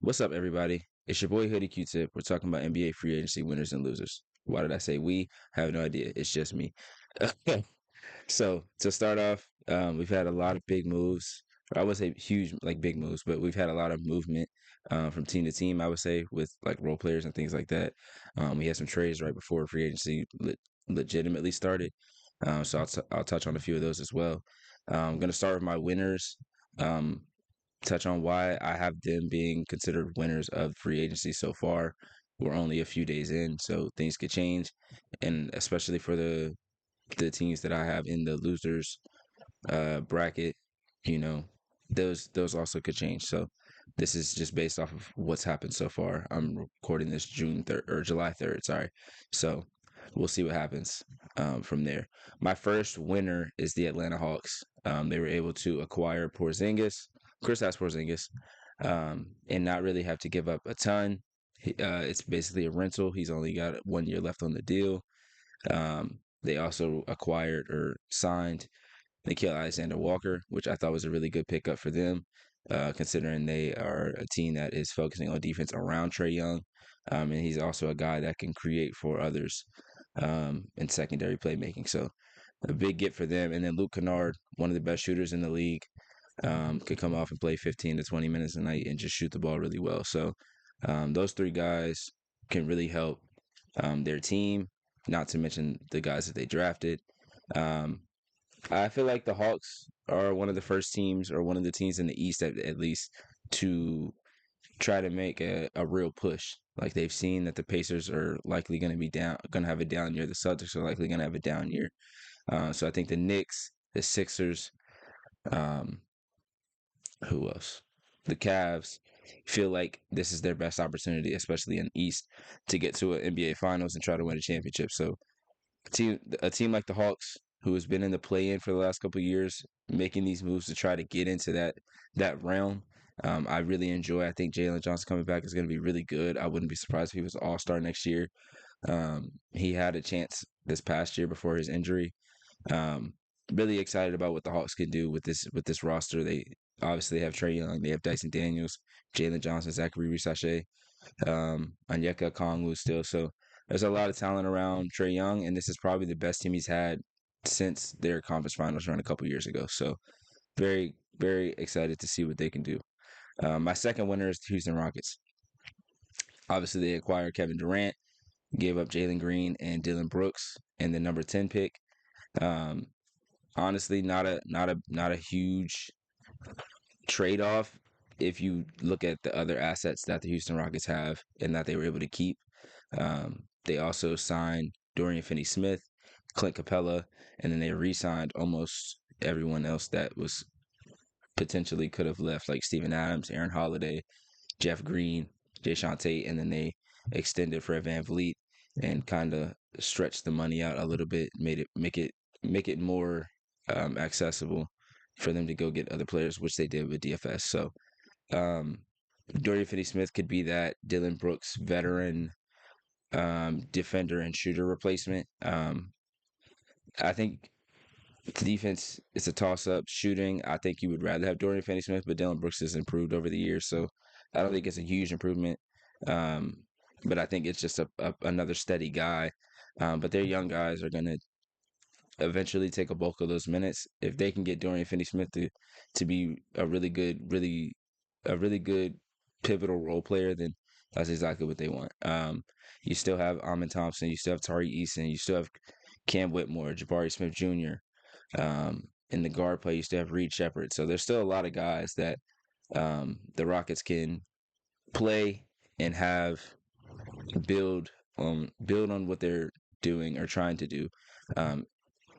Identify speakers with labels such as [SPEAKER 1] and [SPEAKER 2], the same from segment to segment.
[SPEAKER 1] What's up, everybody? It's your boy Hoodie Q-Tip. We're talking about NBA free agency winners and losers. Why did I say we? I have no idea. It's just me. So to start off, we've had a lot of big moves. I would say huge, like big moves, but we've had a lot of movement from team to team. I would say with like role players and things like that. We had some trades right before free agency legitimately started. So I'll touch on a few of those as well. I'm gonna start with my winners. Um, touch on why I have them being considered winners of free agency so far. We're only a few days in, so things could change, and especially for the teams that I have in the losers bracket, you know, those also could change. So this is just based off of what's happened so far. I'm recording this June 3rd or July 3rd, sorry. So we'll see what happens from there. My first winner is the Atlanta Hawks. They were able to acquire Porzingis, Kristaps Porzingis, and not really have to give up a ton. It's basically a rental. He's only got 1 year left on the deal. They also acquired or signed Nickeil Alexander Walker, which I thought was a really good pickup for them, considering they are a team that is focusing on defense around Trae Young. And he's also a guy that can create for others in secondary playmaking. So a big get for them. And then Luke Kennard, one of the best shooters in the league, could come off and play 15 to 20 minutes a night and just shoot the ball really well. So those three guys can really help their team, not to mention the guys that they drafted. Um, I feel like the Hawks are one of the first teams, or one of the teams in the East at least, to try to make a real push. Like they've seen that the Pacers are likely going to be down, going to have a down year. The Celtics are likely going to have a down year. So I think the Knicks, the Sixers, um, who else? The Cavs feel like this is their best opportunity, especially in the East, to get to an NBA Finals and try to win a championship. So a team like the Hawks, who has been in the play-in for the last couple of years, making these moves to try to get into that realm. I really enjoy. I think Jalen Johnson coming back is going to be really good. I wouldn't be surprised if he was an All-Star next year. He had a chance this past year before his injury. Um, really excited about what the Hawks can do with this roster. They obviously have Trae Young, they have Dyson Daniels, Jalen Johnson, Zachary Risache, Onyeka Okongwu still. So there's a lot of talent around Trae Young, and this is probably the best team he's had since their conference finals run a couple years ago. So very, very excited to see what they can do. My second winner is the Houston Rockets. Obviously, they acquired Kevin Durant, gave up Jalen Green and Dylan Brooks, and the number 10 pick. Um, honestly, not a huge trade off if you look at the other assets that the Houston Rockets have and that they were able to keep. They also signed Dorian Finney-Smith, Clint Capella, and then they re-signed almost everyone else that was potentially could have left, like Steven Adams, Aaron Holiday, Jeff Green, Jay Tate, and then they extended Fred VanVleet and kind of stretched the money out a little bit, made it make it more accessible for them to go get other players, which they did with DFS. So um, Dorian Finney-Smith could be that Dylan Brooks veteran defender and shooter replacement. I think the defense is a toss up. Shooting, I think you would rather have Dorian Finney Smith, but Dylan Brooks has improved over the years, so I don't think it's a huge improvement. Um, but I think it's just another steady guy. But their young guys are going to eventually take a bulk of those minutes. If they can get Dorian Finney Smith to be a really good pivotal role player, then that's exactly what they want. You still have Amon Thompson, you still have Tari Eason, you still have Cam Whitmore, Jabari Smith Jr. In the guard play, you still have Reed Shepard. So there's still a lot of guys that the Rockets can play and have build on what they're doing or trying to do, um,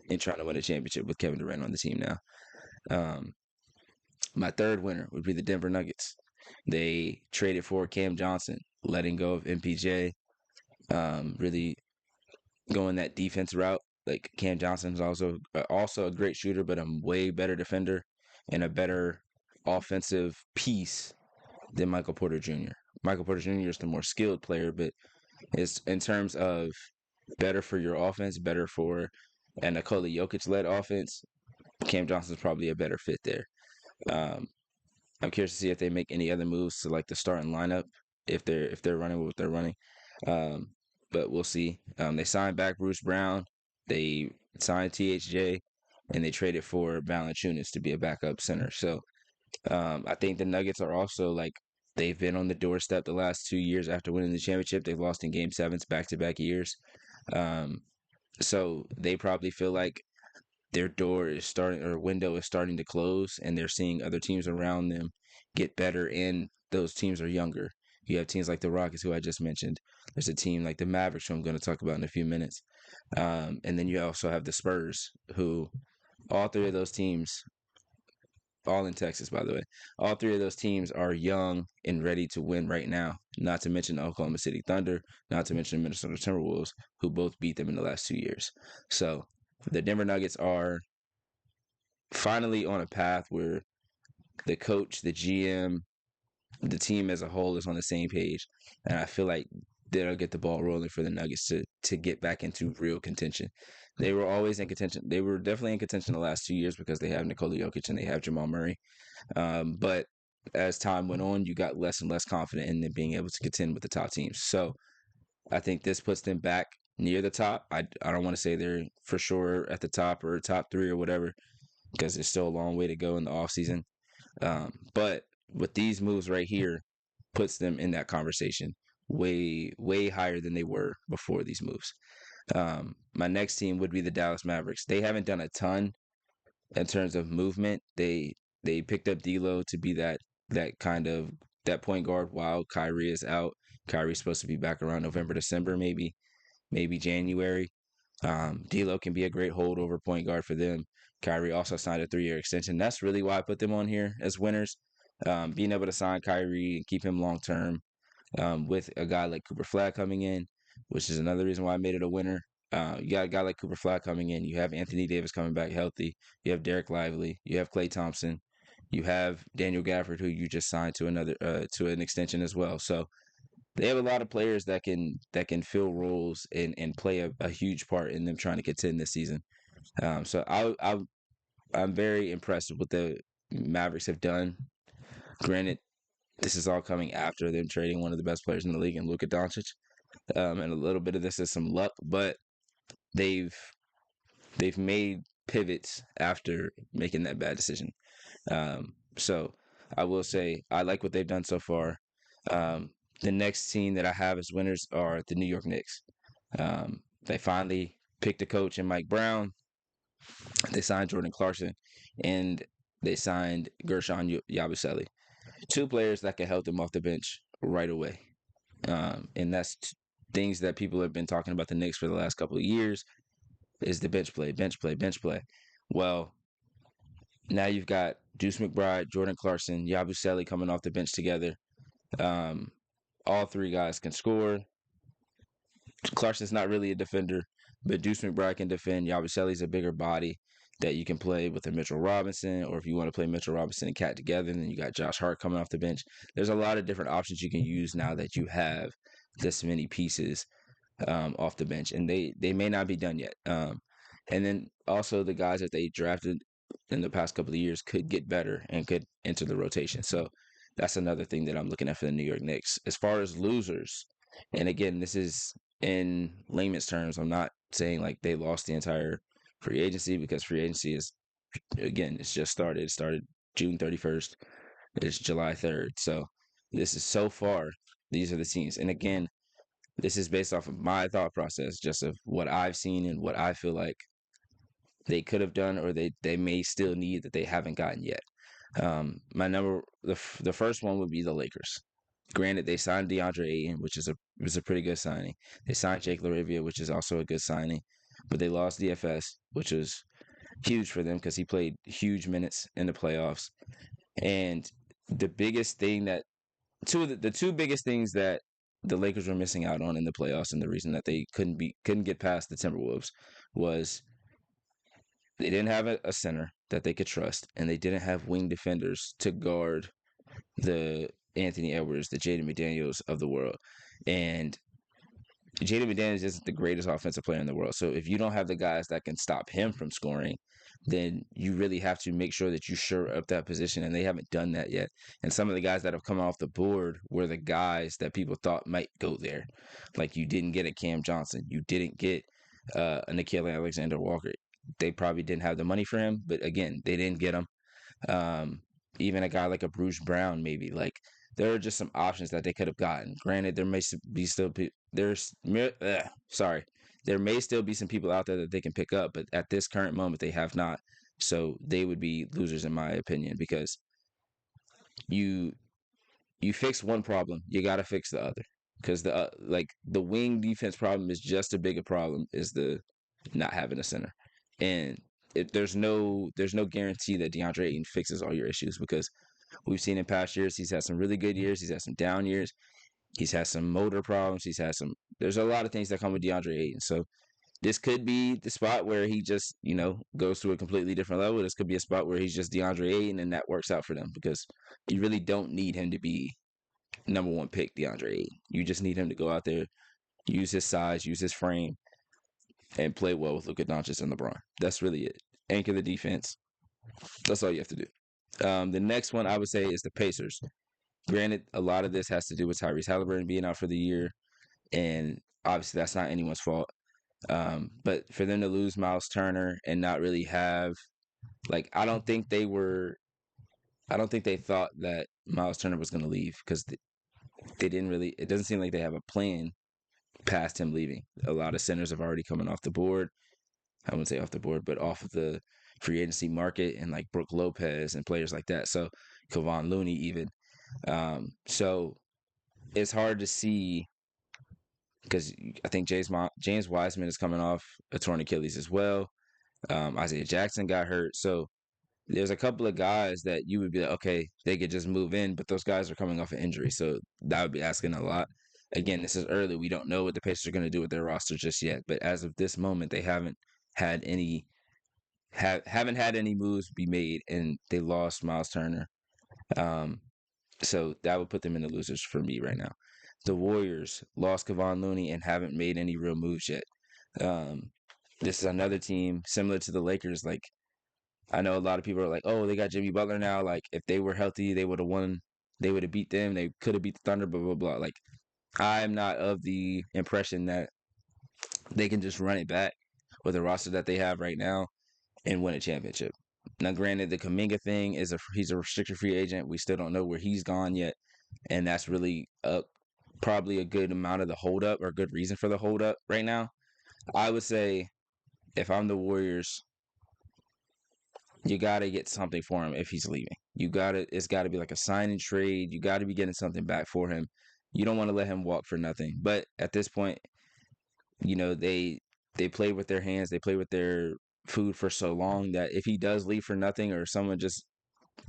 [SPEAKER 1] and trying to win a championship with Kevin Durant on the team now. Um, my third winner would be the Denver Nuggets. They traded for Cam Johnson, letting go of MPJ, really going that defense route. Like Cam Johnson's also a great shooter, but a way better defender and a better offensive piece than Michael Porter Jr. Michael Porter Jr. is the more skilled player, but it's in terms of better for your offense, better for a Nikola Jokic led offense. Cam Johnson's probably a better fit there. Um, I'm curious to see if they make any other moves to like the starting lineup if they're running what they're running. Um, but we'll see. They signed back Bruce Brown. They signed THJ, and they traded for Valanciunas to be a backup center. So I think the Nuggets are also like they've been on the doorstep the last 2 years after winning the championship. They've lost in Game Sevens back-to-back years. Um, so they probably feel like their door is starting or window is starting to close, and they're seeing other teams around them get better, and those teams are younger. You have teams like the Rockets, who I just mentioned. There's a team like the Mavericks, who I'm going to talk about in a few minutes. And then you also have the Spurs, who all three of those teams, all in Texas, by the way, all three of those teams are young and ready to win right now. Not to mention the Oklahoma City Thunder, not to mention the Minnesota Timberwolves, who both beat them in the last 2 years. So the Denver Nuggets are finally on a path where the coach, the GM, the team as a whole is on the same page, and I feel like they'll get the ball rolling for the Nuggets to get back into real contention. They were always in contention. They were definitely in contention the last 2 years because they have Nikola Jokic and they have Jamal Murray. But as time went on, you got less and less confident in them being able to contend with the top teams. So I think this puts them back near the top. I don't want to say they're for sure at the top or top three or whatever because there's still a long way to go in the offseason. But with these moves right here, puts them in that conversation way higher than they were before these moves. My next team would be the Dallas Mavericks. They haven't done a ton in terms of movement. They picked up D'Lo to be that kind of that point guard while Kyrie is out. Kyrie's supposed to be back around November, December, maybe January. D'Lo can be a great holdover point guard for them. Kyrie also signed a 3-year extension. That's really why I put them on here as winners. Being able to sign Kyrie and keep him long term, with a guy like Cooper Flag coming in, which is another reason why I made it a winner. You got a guy like Cooper Flag coming in. You have Anthony Davis coming back healthy. You have Derek Lively. You have Klay Thompson. You have Daniel Gafford, who you just signed to another to an extension as well. So they have a lot of players that can fill roles and play a huge part in them trying to contend this season. So I'm very impressed with what the Mavericks have done. Granted, this is all coming after them trading one of the best players in the league in Luka Doncic, and a little bit of this is some luck, but they've they've made pivots after making that bad decision. So I will say I like what they've done so far. Um, the next team that I have as winners are the New York Knicks. They finally picked a coach in Mike Brown. They signed Jordan Clarkson, and they signed Gershon Yabusele, two players that can help them off the bench right away. And that's things that people have been talking about the Knicks for the last couple of years is the bench play, bench play, bench play. Well, now you've got Deuce McBride, Jordan Clarkson, Yabusele coming off the bench together. Um, all three guys can score. Clarkson's not really a defender, but Deuce McBride can defend. Yabusele's a bigger body that you can play with a Mitchell Robinson, or if you want to play Mitchell Robinson and Cat together, then you got Josh Hart coming off the bench. There's a lot of different options you can use now that you have this many pieces off the bench, and they may not be done yet. And then also the guys that they drafted in the past couple of years could get better and could enter the rotation. So that's another thing that I'm looking at for the New York Knicks. As far as losers, and again, this is in layman's terms. I'm not saying like they lost the entire free agency because free agency is again it's just started. It started June 31st. It's July 3rd. So this is so far. These are the teams, and again, this is based off of my thought process, just of what I've seen and what I feel like they could have done or they may still need that they haven't gotten yet. The first one would be the Lakers. Granted, they signed DeAndre Ayton, which was a pretty good signing. They signed Jake LaRavia, which is also a good signing, but they lost DFS, which was huge for them because he played huge minutes in the playoffs. And the biggest thing that the two biggest things that the Lakers were missing out on in the playoffs, and the reason that they couldn't get past the Timberwolves was they didn't have a center that they could trust, and they didn't have wing defenders to guard the Anthony Edwards, the Jaden McDaniels of the world. And Jaden McDaniels isn't the greatest offensive player in the world. So if you don't have the guys that can stop him from scoring, then you really have to make sure that you shore up that position. And they haven't done that yet. And some of the guys that have come off the board were the guys that people thought might go there. Like you didn't get a Cam Johnson. You didn't get a Nikhil Alexander Walker. They probably didn't have the money for him, but again, they didn't get him. Um, Even a guy like a Bruce Brown, maybe like there are just some options that they could have gotten. Granted, there may be still sorry, there may still be some people out there that they can pick up, but at this current moment, they have not. So they would be losers in my opinion because you you fix one problem, you got to fix the other. Because the wing defense problem is just as big a problem as the not having a center, and there's no guarantee that DeAndre Ayton fixes all your issues because we've seen in past years he's had some really good years, he's had some down years, he's had some motor problems, he's had some. There's a lot of things that come with DeAndre Ayton, so this could be the spot where he just goes to a completely different level. This could be a spot where he's just DeAndre Ayton and that works out for them because you really don't need him to be number one pick DeAndre Ayton. You just need him to go out there, use his size, use his frame, and play well with Luka Doncic and LeBron. That's really it. Anchor the defense. That's all you have to do. The next one I would say is the Pacers. Granted, a lot of this has to do with Tyrese Halliburton being out for the year, and obviously that's not anyone's fault. But for them to lose Miles Turner and not really have, like, I don't think they thought that Miles Turner was going to leave because they didn't really. It doesn't seem like they have a plan past him leaving. A lot of centers have already coming off the board. I wouldn't say off the board, but off of the free agency market, and like Brooke Lopez and players like that. So Kevon Looney even. So it's hard to see because I think James Wiseman is coming off a torn Achilles as well. Isaiah Jackson got hurt. So there's a couple of guys that you would be like, okay, they could just move in, but those guys are coming off an injury. So that would be asking a lot. Again, this is early. We don't know what the Pacers are going to do with their roster just yet. But as of this moment, they had any haven't had any moves be made, and they lost Miles Turner. So that would put them in the losers for me right now. The Warriors lost Kevon Looney and haven't made any real moves yet. This is another team similar to the Lakers. Like I know a lot of people are like, "Oh, they got Jimmy Butler now. Like if they were healthy, they would have won. They would have beat them. They could have beat the Thunder." Blah blah blah. Like I'm not of the impression that they can just run it back with the roster that they have right now and win a championship. Now, granted, the Kaminga thing is he's a restricted free agent. We still don't know where he's gone yet, and that's really probably a good amount of the holdup or a good reason for the holdup right now. I would say if I'm the Warriors, you got to get something for him if he's leaving. It's got to be like a sign and trade. You got to be getting something back for him. You don't want to let him walk for nothing. But at this point, they play with their hands, they play with their food for so long that if he does leave for nothing or someone just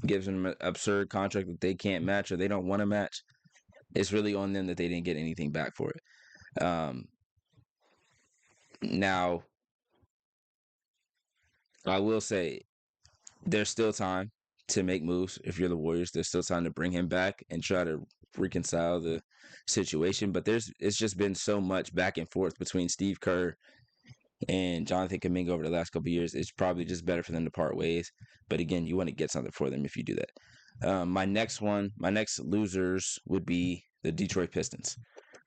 [SPEAKER 1] gives him an absurd contract that they can't match or they don't want to match, it's really on them that they didn't get anything back for it. Now, I will say there's still time to make moves. If you're the Warriors, there's still time to bring him back and try to reconcile the situation. But it's just been so much back and forth between Steve Kerr and Jonathan Kuminga over the last couple of years. It's probably just better for them to part ways. But again, you want to get something for them if you do that. My next losers would be the Detroit Pistons.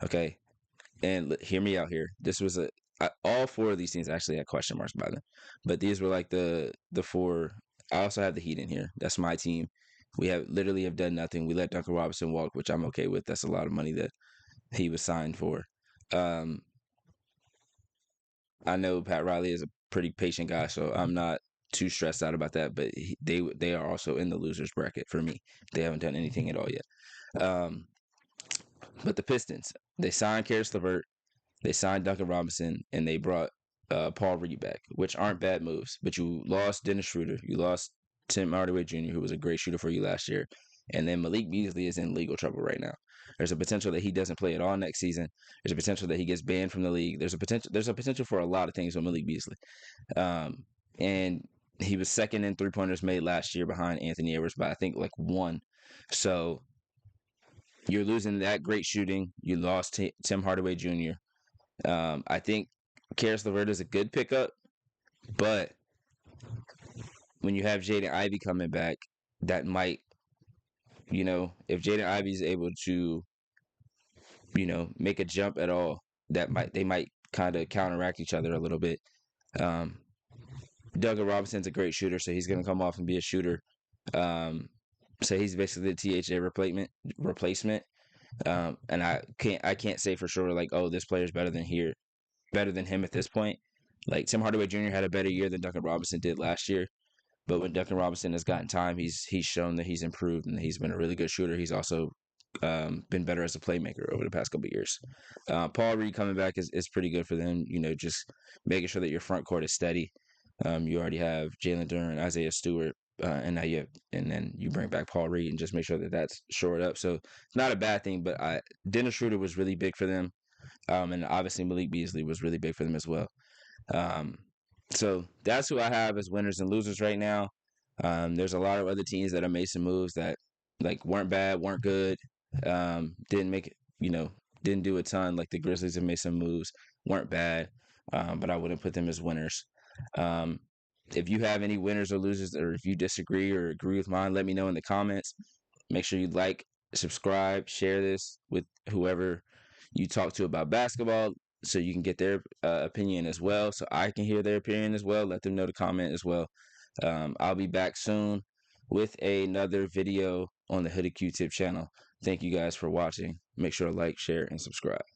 [SPEAKER 1] Okay, and hear me out here. This was all four of these teams actually had question marks by them, but these were like the four. I also have the Heat in here. That's my team. We have done nothing. We let Duncan Robinson walk, which I'm okay with. That's a lot of money that he was signed for. I know Pat Riley is a pretty patient guy, so I'm not too stressed out about that. But they are also in the losers bracket for me. They haven't done anything at all yet. But the Pistons, they signed Karis LeVert, they signed Duncan Robinson, and they brought Paul Reed back, which aren't bad moves. But you lost Dennis Schroeder, you lost Tim Hardaway Jr., who was a great shooter for you last year, and then Malik Beasley is in legal trouble right now. There's a potential that he doesn't play at all next season. There's a potential that he gets banned from the league. There's a potential for a lot of things with Malik Beasley. And he was second in 3-pointers made last year behind Anthony Edwards by I think like one. So you're losing that great shooting. You lost Tim Hardaway Jr. I think Karis LeVert is a good pickup, but when you have Jaden Ivey coming back, that might, if Jaden Ivey is able to, make a jump at all, they might kind of counteract each other a little bit. Um, Duncan Robinson's a great shooter, so he's going to come off and be a shooter. Um, so he's basically the THA replacement. And I can't say for sure like, oh, this player's better than him at this point. Like Tim Hardaway Jr. had a better year than Duncan Robinson did last year. But when Duncan Robinson has gotten time, he's shown that he's improved and he's been a really good shooter. He's also been better as a playmaker over the past couple of years. Paul Reed coming back is pretty good for them. Just making sure that your front court is steady. You already have Jalen Duren, Isaiah Stewart, and then you bring back Paul Reed and just make sure that that's shored up. So it's not a bad thing. But Dennis Schroeder was really big for them, and obviously Malik Beasley was really big for them as well. Um, so that's who I have as winners and losers right now. There's a lot of other teams that have made some moves that like weren't bad, weren't good, didn't make it, didn't do a ton. Like the Grizzlies have made some moves, weren't bad, but I wouldn't put them as winners. Um, if you have any winners or losers, or if you disagree or agree with mine, let me know in the comments. Make sure you like, subscribe, share this with whoever you talk to about basketball so you can get their opinion as well. So I can hear their opinion as well. Let them know to comment as well. I'll be back soon with another video on the Hooded Q-Tip channel. Thank you guys for watching. Make sure to like, share, and subscribe.